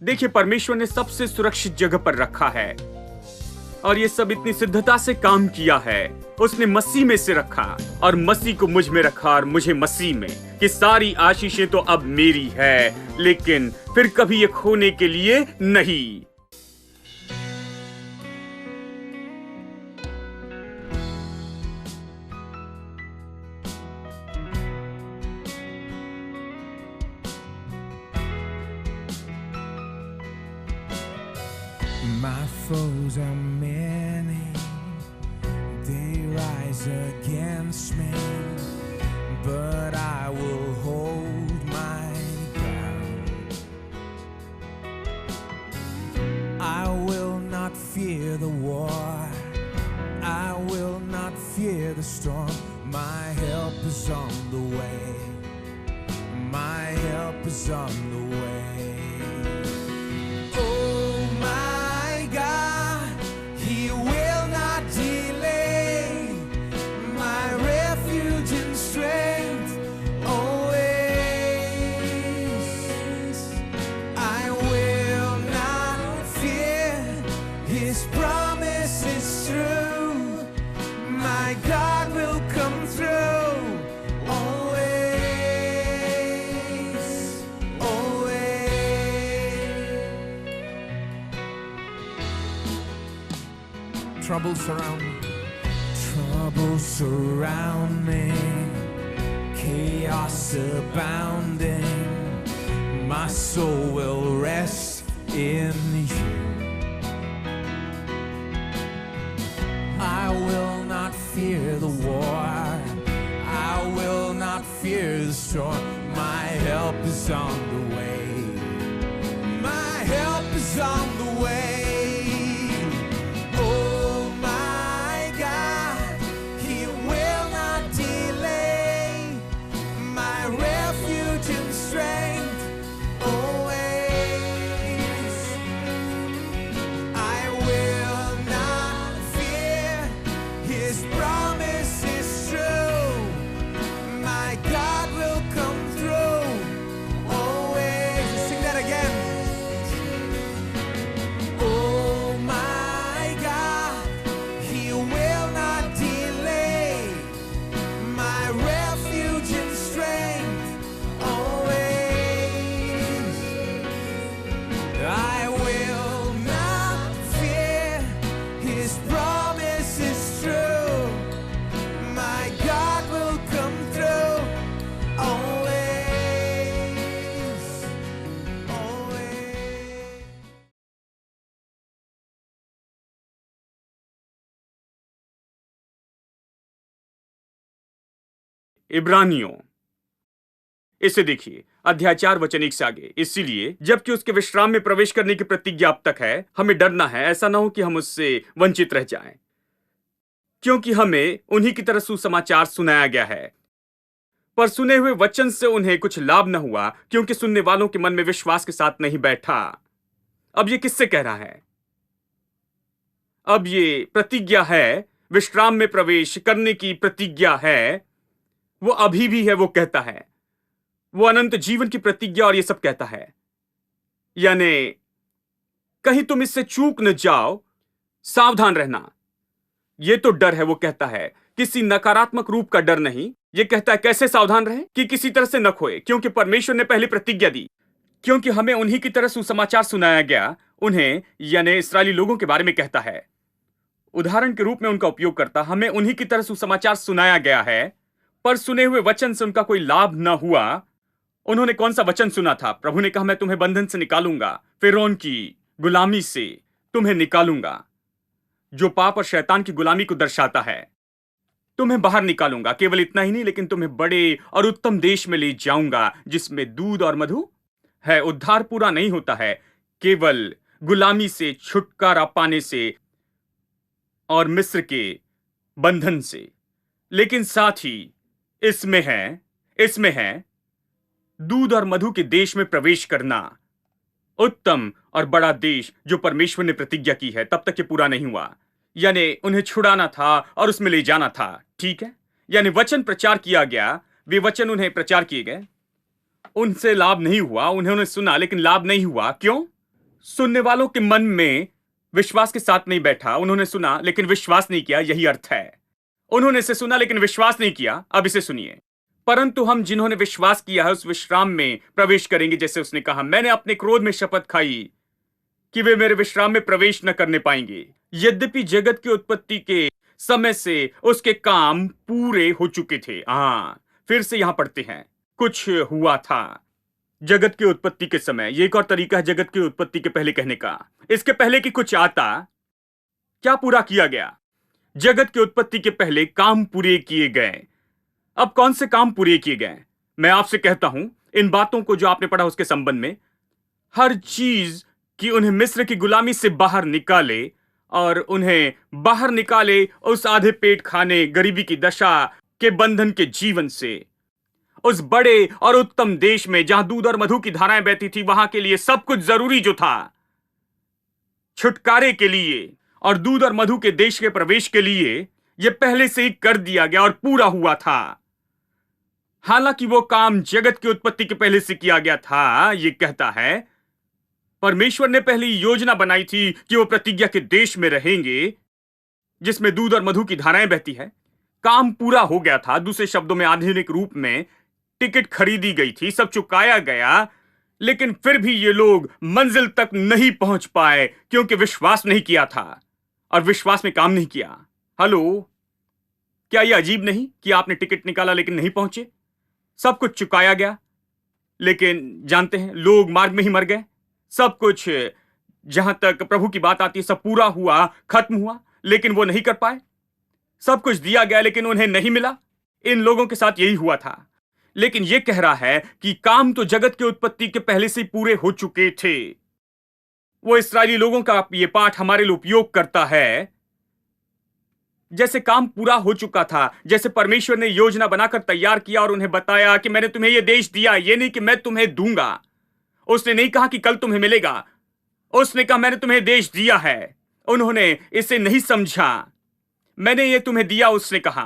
देखिए, परमेश्वर ने सबसे सुरक्षित जगह पर रखा है और ये सब इतनी सिद्धता से काम किया है। उसने मसीह में से रखा और मसीह को मुझ में रखा और मुझे मसीह में, कि सारी आशीषें तो अब मेरी है, लेकिन फिर कभी ये खोने के लिए नहीं। My foes are many, they rise against me, but I will hold my ground. I will not fear the war, I will not fear the storm. My help is on the way, my help is on the way. Troubles surround me. Troubles surround me. Chaos abounding. My soul will rest in you. I will not fear the war. I will not fear the storm. My help is on the way. My help is on the way. इब्रानियों, इसे देखिए, अध्याय 4 वचन 1 से आगे। इसीलिए जबकि उसके विश्राम में प्रवेश करने की प्रतिज्ञा अब तक है, हमें डरना है, ऐसा ना हो कि हम उससे वंचित रह जाएं, क्योंकि हमें उन्हीं की तरह सुसमाचार सुनाया गया है। पर सुने हुए वचन से उन्हें कुछ लाभ न हुआ, क्योंकि सुनने वालों के मन में विश्वास के साथ नहीं बैठा। अब ये किससे कह रहा है? अब ये प्रतिज्ञा है, विश्राम में प्रवेश करने की प्रतिज्ञा है, वो अभी भी है। वो कहता है, वो अनंत जीवन की प्रतिज्ञा और ये सब कहता है, यानी कहीं तुम इससे चूक न जाओ, सावधान रहना। ये तो डर है, वो कहता है, किसी नकारात्मक रूप का डर नहीं। ये कहता है कैसे सावधान रहे, कि किसी तरह से न खोए, क्योंकि परमेश्वर ने पहले प्रतिज्ञा दी। क्योंकि हमें उन्हीं की तरह सुसमाचार सुनाया गया, उन्हें यानी इस्राएली लोगों के बारे में कहता है, उदाहरण के रूप में उनका उपयोग करता। हमें उन्हीं की तरह सुसमाचार सुनाया गया है, पर सुने हुए वचन से उनका कोई लाभ न हुआ। उन्होंने कौन सा वचन सुना था? प्रभु ने कहा, मैं तुम्हें बंधन से निकालूंगा, फिरौन की गुलामी से तुम्हें निकालूंगा, जो पाप और शैतान की गुलामी को दर्शाता है। तुम्हें बाहर निकालूंगा। केवल इतना ही नहीं, लेकिन तुम्हें बड़े और उत्तम देश में ले जाऊंगा, जिसमें दूध और मधु है। उद्धार पूरा नहीं होता है केवल गुलामी से छुटकारा पाने से और मिस्र के बंधन से, लेकिन साथ ही इसमें है दूध और मधु के देश में प्रवेश करना, उत्तम और बड़ा देश जो परमेश्वर ने प्रतिज्ञा की है। तब तक ये पूरा नहीं हुआ, यानी उन्हें छुड़ाना था और उसमें ले जाना था। ठीक है, यानी वचन प्रचार किया गया, वे वचन उन्हें प्रचार किए गए, उनसे लाभ नहीं हुआ। उन्होंने सुना लेकिन लाभ नहीं हुआ। क्यों? सुनने वालों के मन में विश्वास के साथ नहीं बैठा। उन्होंने सुना लेकिन विश्वास नहीं किया, यही अर्थ है। उन्होंने इसे सुना लेकिन विश्वास नहीं किया। अब इसे सुनिए। परंतु हम जिन्होंने विश्वास किया है उस विश्राम में प्रवेश करेंगे। जैसे उसने कहा, मैंने अपने क्रोध में शपथ खाई कि वे मेरे विश्राम में प्रवेश न करने पाएंगे। यद्यपि जगत की उत्पत्ति के समय से उसके काम पूरे हो चुके थे। फिर से यहां पढ़ते हैं, कुछ हुआ था जगत की उत्पत्ति के समय। ये एक और तरीका है जगत की उत्पत्ति के पहले कहने का। इसके पहले कि कुछ आता, क्या पूरा किया गया? जगत की उत्पत्ति के पहले काम पूरे किए गए। अब कौन से काम पूरे किए गए? मैं आपसे कहता हूं इन बातों को जो आपने पढ़ा उसके संबंध में। हर चीज कि उन्हें मिस्र की गुलामी से बाहर निकाले और उन्हें बाहर निकाले उस आधे पेट खाने, गरीबी की दशा के बंधन के जीवन से, उस बड़े और उत्तम देश में जहां दूध और मधु की धाराएं बहती थी। वहां के लिए सब कुछ जरूरी जो था छुटकारे के लिए और दूध और मधु के देश के प्रवेश के लिए, यह पहले से ही कर दिया गया और पूरा हुआ था। हालांकि वो काम जगत की उत्पत्ति के पहले से किया गया था। यह कहता है परमेश्वर ने पहली योजना बनाई थी कि वो प्रतिज्ञा के देश में रहेंगे जिसमें दूध और मधु की धाराएं बहती है। काम पूरा हो गया था। दूसरे शब्दों में आधुनिक रूप में टिकट खरीदी गई थी, सब चुकाया गया, लेकिन फिर भी ये लोग मंजिल तक नहीं पहुंच पाए क्योंकि विश्वास नहीं किया था और विश्वास में काम नहीं किया। हेलो, क्या यह अजीब नहीं कि आपने टिकट निकाला लेकिन नहीं पहुंचे? सब कुछ चुकाया गया लेकिन जानते हैं लोग मार्ग में ही मर गए। सब कुछ जहां तक प्रभु की बात आती है सब पूरा हुआ, खत्म हुआ, लेकिन वो नहीं कर पाए। सब कुछ दिया गया लेकिन उन्हें नहीं मिला। इन लोगों के साथ यही हुआ था। लेकिन यह कह रहा है कि काम तो जगत की उत्पत्ति के पहले से पूरे हो चुके थे। वो इस्राएली लोगों का यह पाठ हमारे लिए उपयोग करता है। जैसे काम पूरा हो चुका था, जैसे परमेश्वर ने योजना बनाकर तैयार किया और उन्हें बताया कि मैंने तुम्हें यह देश दिया, यह नहीं कि मैं तुम्हें दूंगा। उसने नहीं कहा कि कल तुम्हें मिलेगा, उसने कहा मैंने तुम्हें देश दिया है। उन्होंने इसे नहीं समझा। मैंने ये तुम्हें दिया, उसने कहा,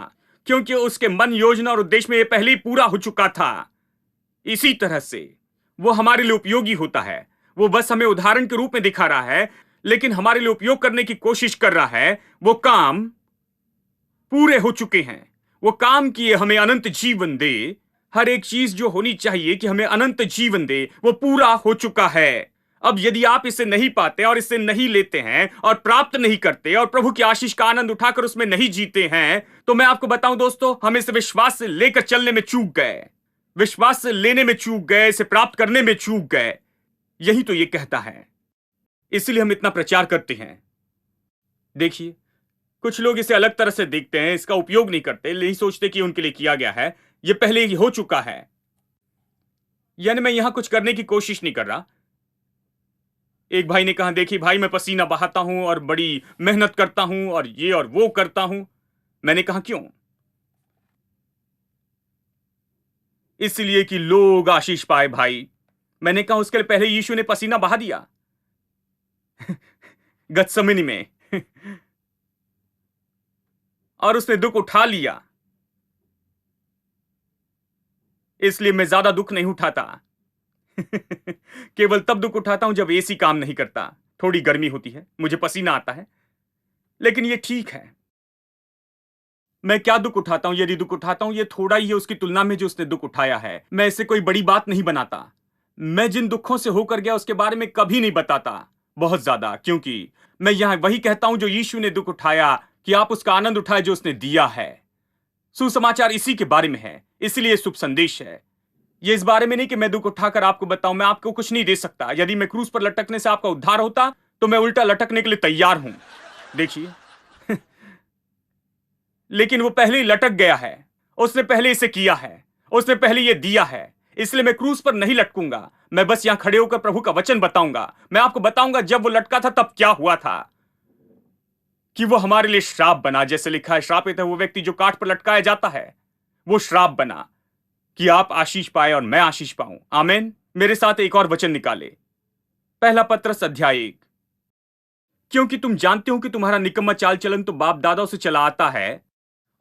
क्योंकि उसके मन, योजना और उद्देश्य में यह पहले ही पूरा हो चुका था। इसी तरह से वो हमारे लिए उपयोगी होता है। वो बस हमें उदाहरण के रूप में दिखा रहा है, लेकिन हमारे लिए उपयोग करने की कोशिश कर रहा है। वो काम पूरे हो चुके हैं। वो काम किए हमें अनंत जीवन दे। हर एक चीज जो होनी चाहिए कि हमें अनंत जीवन दे, वो पूरा हो चुका है। अब यदि आप इसे नहीं पाते और इसे नहीं लेते हैं और प्राप्त नहीं करते और प्रभु की आशीष का आनंद उठाकर उसमें नहीं जीते हैं, तो मैं आपको बताऊं दोस्तों, हम इसे विश्वास से लेकर चलने में चूक गए, विश्वास से लेने में चूक गए, इसे प्राप्त करने में चूक गए। यही तो ये कहता है। इसलिए हम इतना प्रचार करते हैं। देखिए, कुछ लोग इसे अलग तरह से देखते हैं, इसका उपयोग नहीं करते, नहीं सोचते कि उनके लिए किया गया है, यह पहले ही हो चुका है। यानी मैं यहां कुछ करने की कोशिश नहीं कर रहा। एक भाई ने कहा, देखिए भाई, मैं पसीना बहाता हूं और बड़ी मेहनत करता हूं और ये और वो करता हूं। मैंने कहा क्यों? इसलिए कि लोग आशीष पाए भाई। मैंने कहा उसके पहले यीशु ने पसीना बहा दिया गतसमनी में और उसने दुख उठा लिया। इसलिए मैं ज्यादा दुख नहीं उठाता केवल तब दुख उठाता हूं जब एसी काम नहीं करता, थोड़ी गर्मी होती है, मुझे पसीना आता है। लेकिन ये ठीक है। मैं क्या दुख उठाता हूं? यदि दुख उठाता हूं, ये थोड़ा ही है उसकी तुलना में जो उसने दुख उठाया है। मैं इसे कोई बड़ी बात नहीं बनाता। मैं जिन दुखों से होकर गया उसके बारे में कभी नहीं बताता बहुत ज्यादा, क्योंकि मैं यहां वही कहता हूं जो यीशु ने दुख उठाया, कि आप उसका आनंद उठाए जो उसने दिया है। सुसमाचार इसी के बारे में है, इसलिए शुभ संदेश है। ये इस बारे में नहीं कि मैं दुख उठाकर आपको बताऊं। मैं आपको कुछ नहीं दे सकता। यदि मैं क्रूस पर लटकने से आपका उद्धार होता तो मैं उल्टा लटकने के लिए तैयार हूं। देखिए लेकिन वो पहले ही लटक गया है। उसने पहले इसे किया है, उसने पहले ये दिया है। इसलिए मैं क्रूस पर नहीं लटकूंगा। मैं बस यहां खड़े होकर प्रभु का वचन बताऊंगा। मैं आपको बताऊंगा जब वो लटका था तब क्या हुआ था, कि वो हमारे लिए श्राप बना। जैसे लिखा है, श्रापित है वो व्यक्ति जो काठ पर लटकाया जाता है। वो श्राप बना कि आप आशीष पाए और मैं आशीष पाऊं। आमीन। मेरे साथ एक और वचन निकाले, पहला पत्रस अध्याय 1। क्योंकि तुम जानते हो कि तुम्हारा निकम्मा चाल चलन तो बाप दादाओं से चला आता है,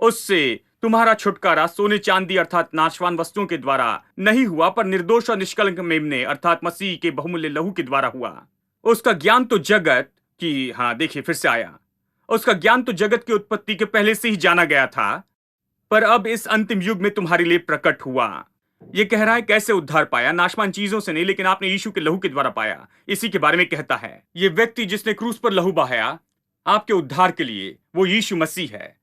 उससे तुम्हारा छुटकारा सोने चांदी अर्थात नाशवान वस्तुओं के द्वारा नहीं हुआ, पर निर्दोष और निष्कलंक मेमने अर्थात मसीह के बहुमूल्य लहू के द्वारा हुआ। उसका ज्ञान तो जगत की, हाँ देखिए फिर से आया, उसका ज्ञान तो जगत की उत्पत्ति के पहले से ही जाना गया था, पर अब इस अंतिम युग में तुम्हारे लिए प्रकट हुआ। ये कह रहा है कैसे उद्धार पाया, नाशवान चीजों से नहीं, लेकिन आपने यीशु के लहू के द्वारा पाया। इसी के बारे में कहता है ये व्यक्ति जिसने क्रूस पर लहू बहाया आपके उद्धार के लिए, वो यीशु मसीह है,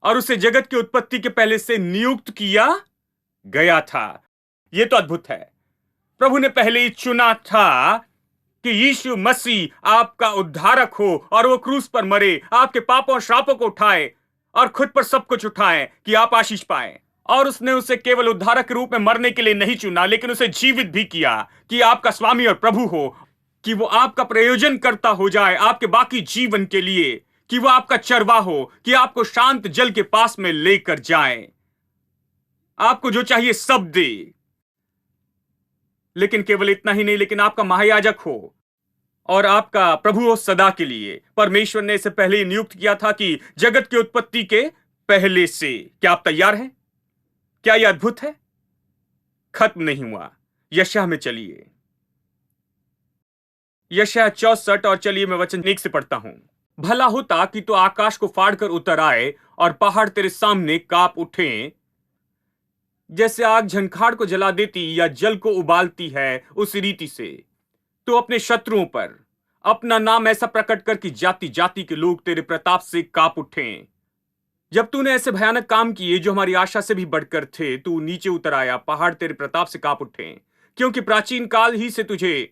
और उसे जगत की उत्पत्ति के पहले से नियुक्त किया गया था। ये तो अद्भुत है। प्रभु ने पहले ही चुना था कि यीशु मसीह आपका उद्धारक हो और वो क्रूस पर मरे, आपके पापों और श्रापों को उठाए और खुद पर सब कुछ उठाए कि आप आशीष पाए। और उसने उसे केवल उद्धारक के रूप में मरने के लिए नहीं चुना, लेकिन उसे जीवित भी किया कि आपका स्वामी और प्रभु हो, कि वो आपका प्रयोजन करता हो जाए आपके बाकी जीवन के लिए, कि वो आपका चरवा हो, कि आपको शांत जल के पास में लेकर जाए, आपको जो चाहिए सब दे। लेकिन केवल इतना ही नहीं, लेकिन आपका महायाजक हो और आपका प्रभु हो सदा के लिए। परमेश्वर ने इसे पहले ही नियुक्त किया था कि जगत की उत्पत्ति के पहले से। क्या आप तैयार हैं? क्या यह अद्भुत है? खत्म नहीं हुआ। यशायाह में चलिए, यशायाह 64, और चलिए मैं वचन 1 से पढ़ता हूं। भला होता कि तो आकाश को फाड़कर उतर आए और पहाड़ तेरे सामने कांप उठें, जैसे आग झंखाड़ को जला देती या जल को उबालती है, उस रीति से तो अपने शत्रुओं पर अपना नाम ऐसा प्रकट कर कि जाति जाति के लोग तेरे प्रताप से कांप उठें। जब तूने ऐसे भयानक काम किए जो हमारी आशा से भी बढ़कर थे, तू नीचे उतर आया, पहाड़ तेरे प्रताप से कांप उठें, क्योंकि प्राचीन काल ही से तुझे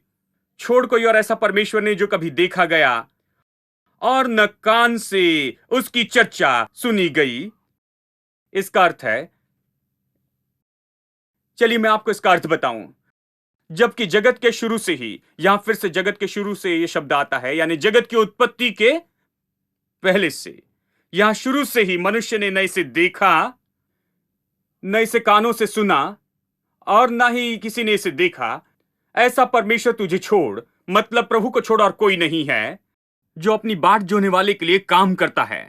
छोड़ कोई और ऐसा परमेश्वर ने जो कभी देखा गया और न कान से उसकी चर्चा सुनी गई। इसका अर्थ है, चलिए मैं आपको इसका अर्थ बताऊं। जबकि जगत के शुरू से ही, यहां फिर से जगत के शुरू से यह शब्द आता है, यानी जगत की उत्पत्ति के पहले से, यहां शुरू से ही मनुष्य ने न इसे देखा, न इसे कानों से सुना, और न ही किसी ने इसे देखा। ऐसा परमेश्वर तुझे छोड़, मतलब प्रभु को छोड़ और कोई नहीं है जो अपनी बाट जोने वाले के लिए काम करता है।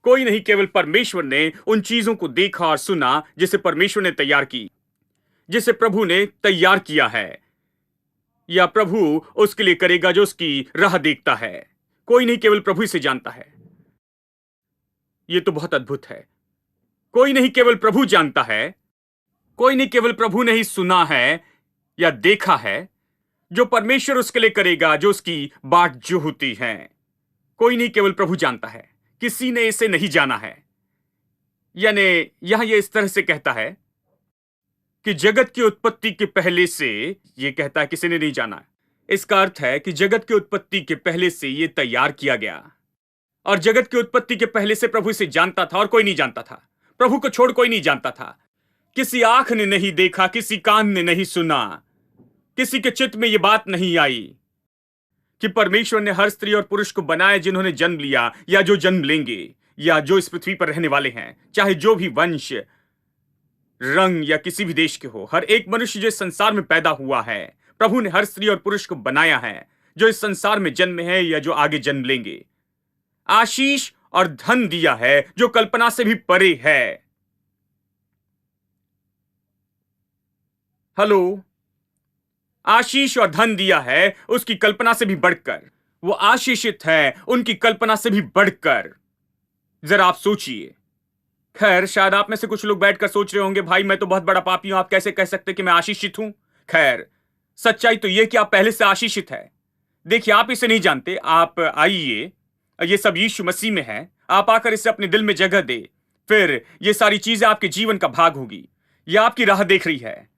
कोई नहीं, केवल परमेश्वर ने उन चीजों को देखा और सुना जिसे परमेश्वर ने तैयार की, जिसे प्रभु ने तैयार किया है, या प्रभु उसके लिए करेगा जो उसकी राह देखता है। कोई नहीं, केवल प्रभु इसे जानता है। यह तो बहुत अद्भुत है। कोई नहीं, केवल प्रभु जानता है। कोई नहीं, केवल प्रभु ने ही सुना है या देखा है जो परमेश्वर उसके लिए करेगा जो उसकी बाट जो होती है। कोई नहीं, केवल प्रभु जानता है। किसी ने इसे नहीं जाना है। यानी यहां यह इस तरह से कहता है कि जगत की उत्पत्ति के पहले से, यह कहता है किसी ने नहीं जाना। इसका अर्थ है कि जगत की उत्पत्ति के पहले से यह तैयार किया गया, और जगत की उत्पत्ति के पहले से प्रभु इसे जानता था और कोई नहीं जानता था। प्रभु को छोड़ कोई नहीं जानता था। किसी आंख ने नहीं देखा, किसी कान ने नहीं सुना, किसी के चित्त में यह बात नहीं आई कि परमेश्वर ने हर स्त्री और पुरुष को बनाया जिन्होंने जन्म लिया या जो जन्म लेंगे या जो इस पृथ्वी पर रहने वाले हैं, चाहे जो भी वंश, रंग या किसी भी देश के हो। हर एक मनुष्य जो इस संसार में पैदा हुआ है, प्रभु ने हर स्त्री और पुरुष को बनाया है जो इस संसार में जन्म है या जो आगे जन्म लेंगे। आशीष और धन दिया है जो कल्पना से भी परे है। हेलो, आशीष और धन दिया है उसकी कल्पना से भी बढ़कर। वो आशीषित है उनकी कल्पना से भी बढ़कर। जरा आप सोचिए। खैर, शायद आप में से कुछ लोग बैठकर सोच रहे होंगे, भाई मैं तो बहुत बड़ा पापी हूं, आप कैसे कह सकते कि मैं आशीषित हूं? खैर, सच्चाई तो यह कि आप पहले से आशीषित है। देखिए, आप इसे नहीं जानते। आप आइए, ये सब यीशु मसीह में है। आप आकर इसे अपने दिल में जगह दे, फिर ये सारी चीजें आपके जीवन का भाग होगी। यह आपकी राह देख रही है।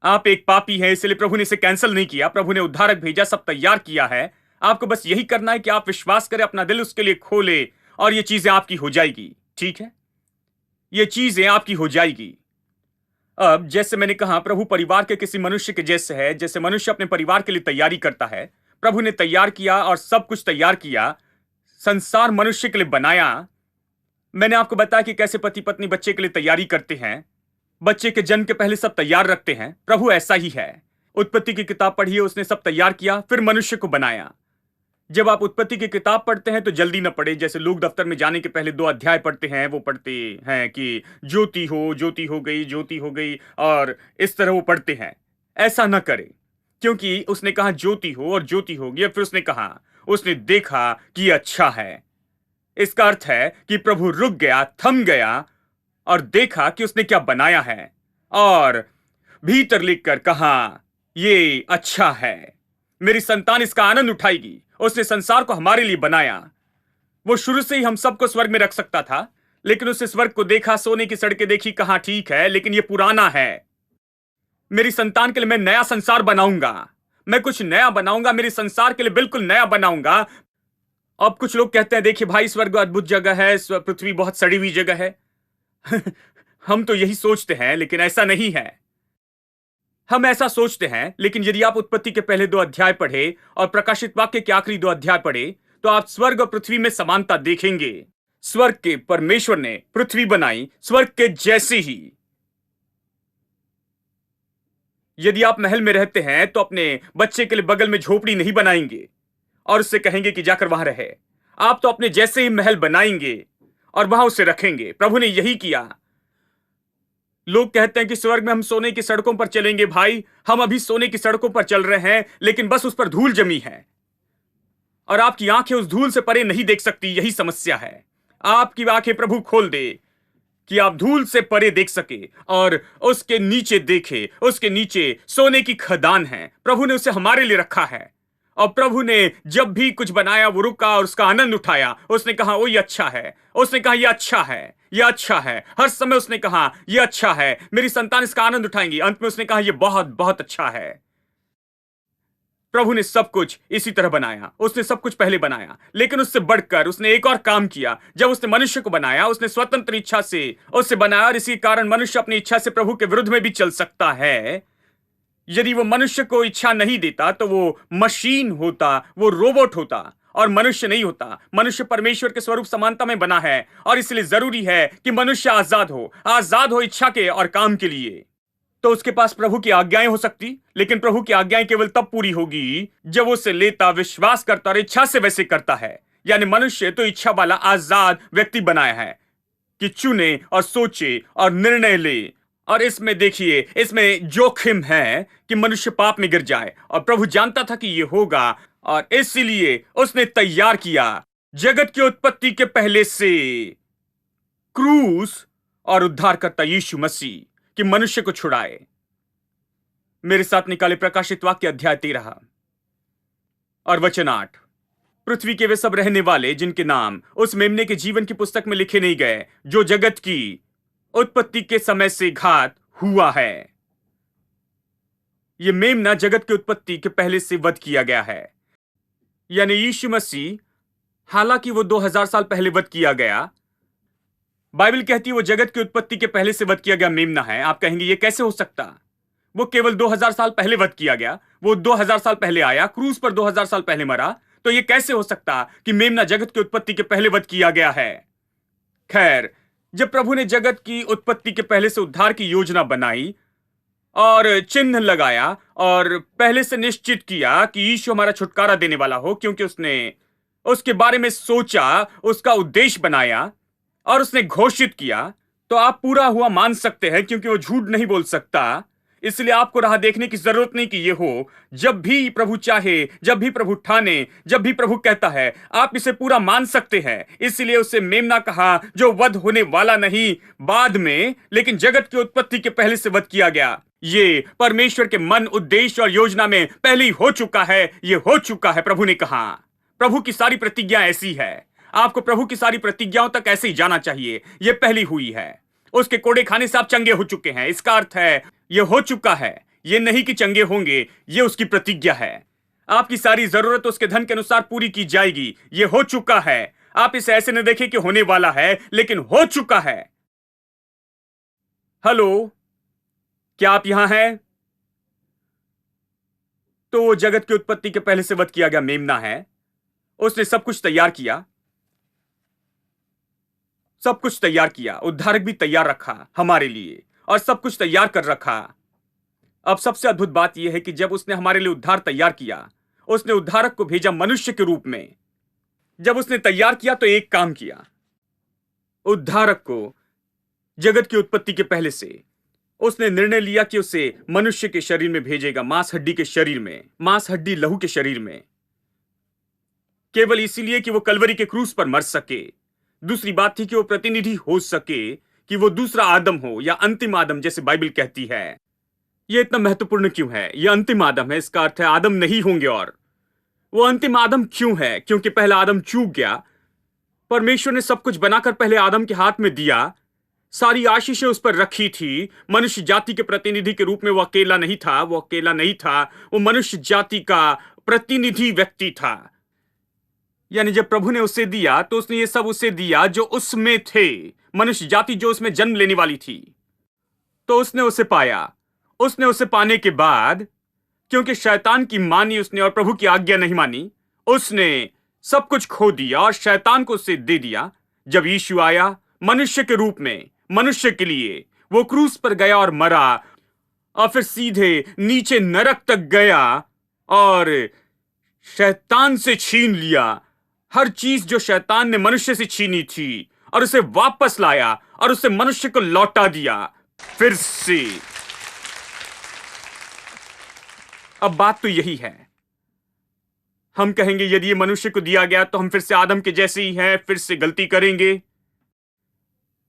आप एक पापी हैं, इसलिए प्रभु ने इसे कैंसिल नहीं किया। प्रभु ने उद्धारक भेजा, सब तैयार किया है। आपको बस यही करना है कि आप विश्वास करें, अपना दिल उसके लिए खोले, और ये चीजें आपकी हो जाएगी। ठीक है, ये चीजें आपकी हो जाएगी। अब जैसे मैंने कहा, प्रभु परिवार के किसी मनुष्य के जैसे है, जैसे मनुष्य अपने परिवार के लिए तैयारी करता है। प्रभु ने तैयार किया और सब कुछ तैयार किया, संसार मनुष्य के लिए बनाया। मैंने आपको बताया कि कैसे पति पत्नी बच्चे के लिए तैयारी करते हैं, बच्चे के जन्म के पहले सब तैयार रखते हैं। प्रभु ऐसा ही है। उत्पत्ति की किताब पढ़िए, उसने सब तैयार किया, फिर मनुष्य को बनाया। जब आप उत्पत्ति की किताब पढ़ते हैं तो जल्दी न पढ़े। जैसे लोग दफ्तर में जाने के पहले 2 अध्याय पढ़ते हैं, वो पढ़ते हैं कि ज्योति हो गई, और इस तरह वो पढ़ते हैं। ऐसा न करें, क्योंकि उसने कहा ज्योति हो और ज्योति होगी। और फिर उसने कहा, उसने देखा कि अच्छा है। इसका अर्थ है कि प्रभु रुक गया, थम गया और देखा कि उसने क्या बनाया है, और भीतर लिखकर कहा, ये अच्छा है, मेरी संतान इसका आनंद उठाएगी। उसने संसार को हमारे लिए बनाया। वो शुरू से ही हम सबको स्वर्ग में रख सकता था, लेकिन उसने स्वर्ग को देखा, सोने की सड़कें देखी, कहा ठीक है, लेकिन ये पुराना है। मेरी संतान के लिए मैं नया संसार बनाऊंगा, मैं कुछ नया बनाऊंगा, मेरे संसार के लिए बिल्कुल नया बनाऊंगा। अब कुछ लोग कहते हैं, देखिए भाई, स्वर्ग अद्भुत जगह है, पृथ्वी बहुत सड़ी हुई जगह है। हम तो यही सोचते हैं, लेकिन ऐसा नहीं है। हम ऐसा सोचते हैं, लेकिन यदि आप उत्पत्ति के पहले 2 अध्याय पढ़े और प्रकाशित वाक्य के आखिरी 2 अध्याय पढ़े, तो आप स्वर्ग और पृथ्वी में समानता देखेंगे। स्वर्ग के परमेश्वर ने पृथ्वी बनाई स्वर्ग के जैसे ही। यदि आप महल में रहते हैं तो अपने बच्चे के लिए बगल में झोपड़ी नहीं बनाएंगे और उससे कहेंगे कि जाकर वहां रहे। आप तो अपने जैसे ही महल बनाएंगे और वहां उसे रखेंगे। प्रभु ने यही किया। लोग कहते हैं कि स्वर्ग में हम सोने की सड़कों पर चलेंगे। भाई, हम अभी सोने की सड़कों पर चल रहे हैं, लेकिन बस उस पर धूल जमी है और आपकी आंखें उस धूल से परे नहीं देख सकती। यही समस्या है। आपकी आंखें प्रभु खोल दे कि आप धूल से परे देख सके और उसके नीचे देखे। उसके नीचे सोने की खदान है। प्रभु ने उसे हमारे लिए रखा है। और प्रभु ने जब भी कुछ बनाया, वो रुका और उसका आनंद उठाया। उसने कहा, ओ ये अच्छा है। उसने कहा, ये अच्छा है, ये अच्छा है। हर समय उसने कहा, ये अच्छा है, मेरी संतान इसका आनंद उठाएंगी। अंत में उसने कहा, ये बहुत बहुत अच्छा है। प्रभु ने सब कुछ इसी तरह बनाया। उसने सब कुछ पहले बनाया, लेकिन उससे बढ़कर उसने एक और काम किया। जब उसने मनुष्य को बनाया, उसने स्वतंत्र इच्छा से उससे बनाया, और इसी कारण मनुष्य अपनी इच्छा से प्रभु के विरुद्ध में भी चल सकता है। यदि वो मनुष्य को इच्छा नहीं देता तो वो मशीन होता, वो रोबोट होता और मनुष्य नहीं होता। मनुष्य परमेश्वर के स्वरूप समानता में बना है और इसलिए जरूरी है कि मनुष्य आजाद हो इच्छा के और काम के लिए। तो उसके पास प्रभु की आज्ञाएं हो सकती, लेकिन प्रभु की आज्ञाएं केवल तब पूरी होगी जब वो उसे लेता, विश्वास करता और इच्छा से वैसे करता है। यानी मनुष्य तो इच्छा वाला आजाद व्यक्ति बनाया है कि चुने और सोचे और निर्णय ले। और इसमें देखिए, इसमें जोखिम है कि मनुष्य पाप में गिर जाए, और प्रभु जानता था कि यह होगा और इसलिए उसने तैयार किया जगत की उत्पत्ति के पहले से क्रूस और उद्धारकर्ता यीशु मसीह कि मनुष्य को छुड़ाए। मेरे साथ निकाले प्रकाशित वाक्य अध्याय 13 और वचन 8। पृथ्वी के वे सब रहने वाले जिनके नाम उस मेमने के जीवन की पुस्तक में लिखे नहीं गए, जो जगत की उत्पत्ति के समय से घात हुआ है। यह मेमना जगत की उत्पत्ति के पहले से वध किया गया है। यानी यीशु मसीह, हालांकि वो 2000 साल पहले वध किया गया, बाइबल कहती है वो जगत की उत्पत्ति के पहले से वध किया गया मेमना है। आप कहेंगे ये कैसे हो सकता? वो केवल 2000 साल पहले वध किया गया, वो 2000 साल पहले आया, क्रूस पर 2000 साल पहले मरा, तो ये कैसे हो सकता कि मेमना जगत की उत्पत्ति के पहले वध किया गया है? खैर, जब प्रभु ने जगत की उत्पत्ति के पहले से उद्धार की योजना बनाई और चिन्ह लगाया और पहले से निश्चित किया कि यीशु हमारा छुटकारा देने वाला हो, क्योंकि उसने उसके बारे में सोचा, उसका उद्देश्य बनाया और उसने घोषित किया, तो आप पूरा हुआ मान सकते हैं, क्योंकि वो झूठ नहीं बोल सकता। इसलिए आपको राह देखने की जरूरत नहीं कि ये हो। जब भी प्रभु चाहे, जब भी प्रभु ठाने, जब भी प्रभु कहता है, आप इसे पूरा मान सकते हैं। इसलिए उसे मेमना कहा, जो वध होने वाला नहीं बाद में, लेकिन जगत की उत्पत्ति के पहले से वध किया गया। ये परमेश्वर के मन, उद्देश्य और योजना में पहले ही हो चुका है। ये हो चुका है, प्रभु ने कहा। प्रभु की सारी प्रतिज्ञा ऐसी है। आपको प्रभु की सारी प्रतिज्ञाओं तक ऐसे ही जाना चाहिए। यह पहली हुई है। उसके कोड़े खाने से आप चंगे हो चुके हैं। इसका अर्थ है यह हो चुका है। यह नहीं कि चंगे होंगे, यह उसकी प्रतिज्ञा है। आपकी सारी जरूरत उसके धन के अनुसार पूरी की जाएगी। यह हो चुका है। आप इसे ऐसे न देखें कि होने वाला है, लेकिन हो चुका है। हेलो, क्या आप यहां हैं? तो वो जगत की उत्पत्ति के पहले से वध किया गया मेमना है। उसने सब कुछ तैयार किया, सब कुछ तैयार किया। उद्धारक भी तैयार रखा हमारे लिए, और सब कुछ तैयार कर रखा। अब सबसे अद्भुत बात यह है कि जब उसने हमारे लिए उद्धार तैयार किया, उसने उद्धारक को भेजा मनुष्य के रूप में। जब उसने तैयार किया तो एक काम किया, उद्धारक को जगत की उत्पत्ति के पहले से उसने निर्णय लिया कि उसे मनुष्य के शरीर में भेजेगा, मांस हड्डी के शरीर में, मांस हड्डी लहू के शरीर में, केवल इसीलिए कि वो कलवरी के क्रूस पर मर सके। दूसरी बात थी कि वो प्रतिनिधि हो सके, कि वो दूसरा आदम हो या अंतिम आदम जैसे बाइबल कहती है। यह इतना महत्वपूर्ण क्यों है? यह अंतिम आदम है, इसका अर्थ है आदम नहीं होंगे। और वो अंतिम आदम क्यों है? क्योंकि पहला आदम चूक गया। परमेश्वर ने सब कुछ बनाकर पहले आदम के हाथ में दिया, सारी आशीषें उस पर रखी थी। मनुष्य जाति के प्रतिनिधि के रूप में वो अकेला नहीं था, वो मनुष्य जाति का प्रतिनिधि व्यक्ति था। यानी जब प्रभु ने उसे दिया तो उसने ये सब उसे दिया जो उसमें थे, मनुष्य जाति जो उसमें जन्म लेने वाली थी। तो उसने उसे पाया। उसने उसे पाने के बाद, क्योंकि शैतान की मानी उसने और प्रभु की आज्ञा नहीं मानी, उसने सब कुछ खो दिया और शैतान को उसे दे दिया। जब यीशु आया मनुष्य के रूप में, मनुष्य के लिए, वो क्रूस पर गया और मरा और फिर सीधे नीचे नरक तक गया और शैतान से छीन लिया हर चीज जो शैतान ने मनुष्य से छीनी थी, और उसे वापस लाया और उसे मनुष्य को लौटा दिया फिर से। अब बात तो यही है, हम कहेंगे यदि ये मनुष्य को दिया गया तो हम फिर से आदम के जैसे ही हैं, फिर से गलती करेंगे।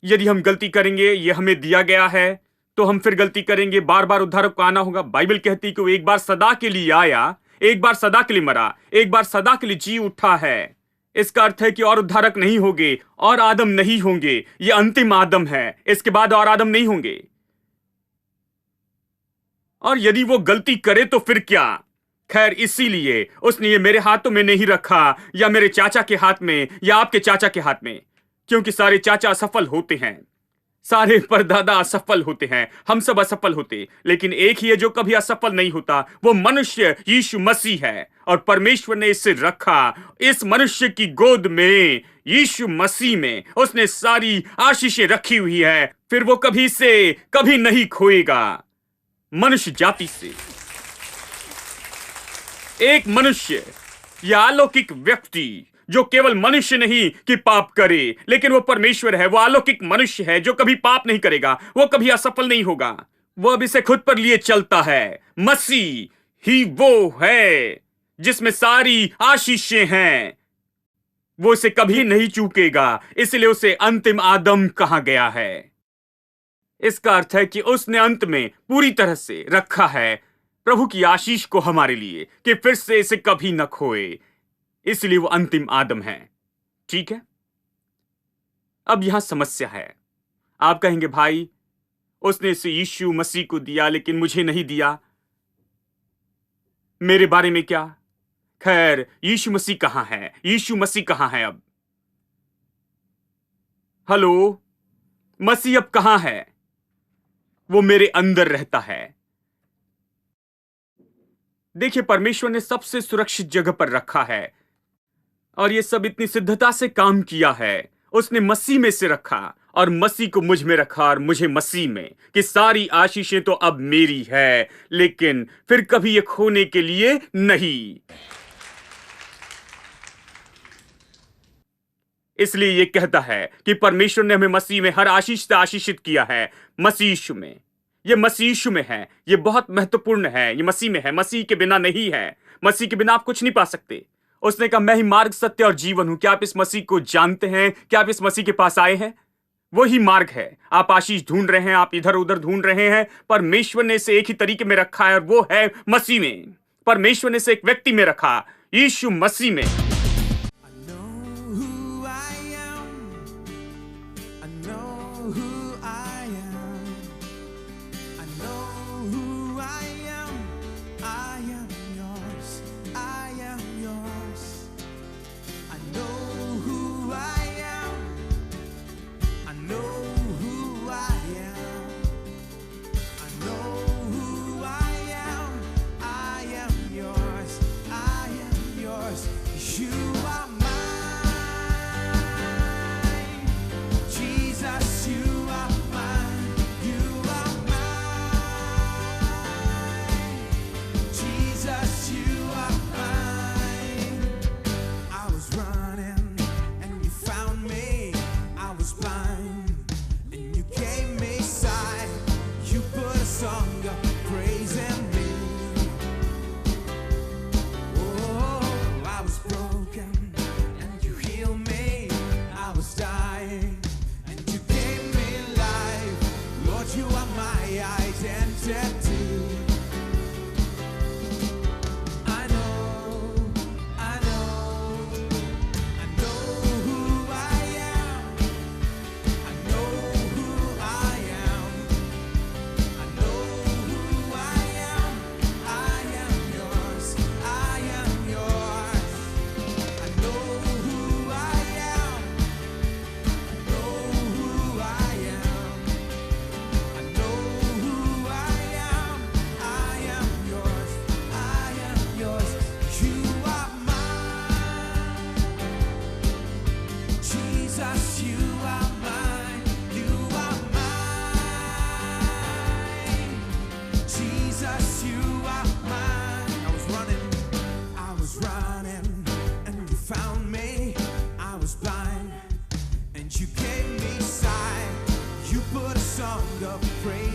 यदि हम गलती करेंगे, ये हमें दिया गया है, तो हम फिर गलती करेंगे, बार बार उद्धारक को आना होगा। बाइबल कहती है कि वो एक बार सदा के लिए आया, एक बार सदा के लिए मरा, एक बार सदा के लिए जी उठा है। इसका अर्थ है कि और उद्धारक नहीं होंगे, और आदम नहीं होंगे। ये अंतिम आदम है, इसके बाद और आदम नहीं होंगे। और यदि वो गलती करे तो फिर क्या? खैर, इसीलिए उसने ये मेरे हाथों में नहीं रखा, या मेरे चाचा के हाथ में, या आपके चाचा के हाथ में, क्योंकि सारे चाचा असफल होते हैं, सारे परदादा असफल होते हैं, हम सब असफल होते, लेकिन एक ही है जो कभी असफल नहीं होता, वो मनुष्य यीशु मसीह है। और परमेश्वर ने इसे रखा इस मनुष्य की गोद में, यीशु मसीह में उसने सारी आशीषें रखी हुई है। फिर वो कभी से कभी नहीं खोएगा। मनुष्य जाति से एक मनुष्य या अलौकिक व्यक्ति जो केवल मनुष्य नहीं कि पाप करे, लेकिन वो परमेश्वर है, वो अलौकिक मनुष्य है जो कभी पाप नहीं करेगा, वो कभी असफल नहीं होगा। वो अब इसे खुद पर लिए चलता है। मसीह ही वो है जिसमें सारी आशीषें हैं। वो इसे कभी नहीं चूकेगा, इसलिए उसे अंतिम आदम कहा गया है। इसका अर्थ है कि उसने अंत में पूरी तरह से रखा है प्रभु की आशीष को हमारे लिए, कि फिर से इसे कभी न खोए, इसलिए वो अंतिम आदम है। ठीक है, अब यहां समस्या है। आप कहेंगे भाई, उसने इसे यीशु मसीह को दिया लेकिन मुझे नहीं दिया, मेरे बारे में क्या? खैर, यीशु मसीह कहां है? यीशु मसीह कहां है अब? हेलो, मसीह अब कहां है? वो मेरे अंदर रहता है। देखिए, परमेश्वर ने सबसे सुरक्षित जगह पर रखा है, और ये सब इतनी सिद्धता से काम किया है। उसने मसीह में से रखा, और मसीह को मुझ में रखा, और मुझे मसीह में, कि सारी आशीषें तो अब मेरी है, लेकिन फिर कभी ये खोने के लिए नहीं। इसलिए ये कहता है कि परमेश्वर ने हमें मसीह में हर आशीष से आशीषित किया है। मसीह यीशु में, ये मसीह यीशु में है, ये बहुत महत्वपूर्ण है। ये मसीह में है, मसीह के बिना नहीं है। मसीह के बिना आप कुछ नहीं पा सकते। उसने कहा, मैं ही मार्ग, सत्य और जीवन हूं। क्या आप इस मसीह को जानते हैं? क्या आप इस मसीह के पास आए हैं? वो ही मार्ग है। आप आशीष ढूंढ रहे हैं, आप इधर उधर ढूंढ रहे हैं, परमेश्वर ने इसे एक ही तरीके में रखा है, और वो है मसीह में। परमेश्वर ने इसे एक व्यक्ति में रखा, यीशु मसीह में। You Jesus, you are mine. I was running, and you found me. I was blind, and you gave me sight. You put a song of praise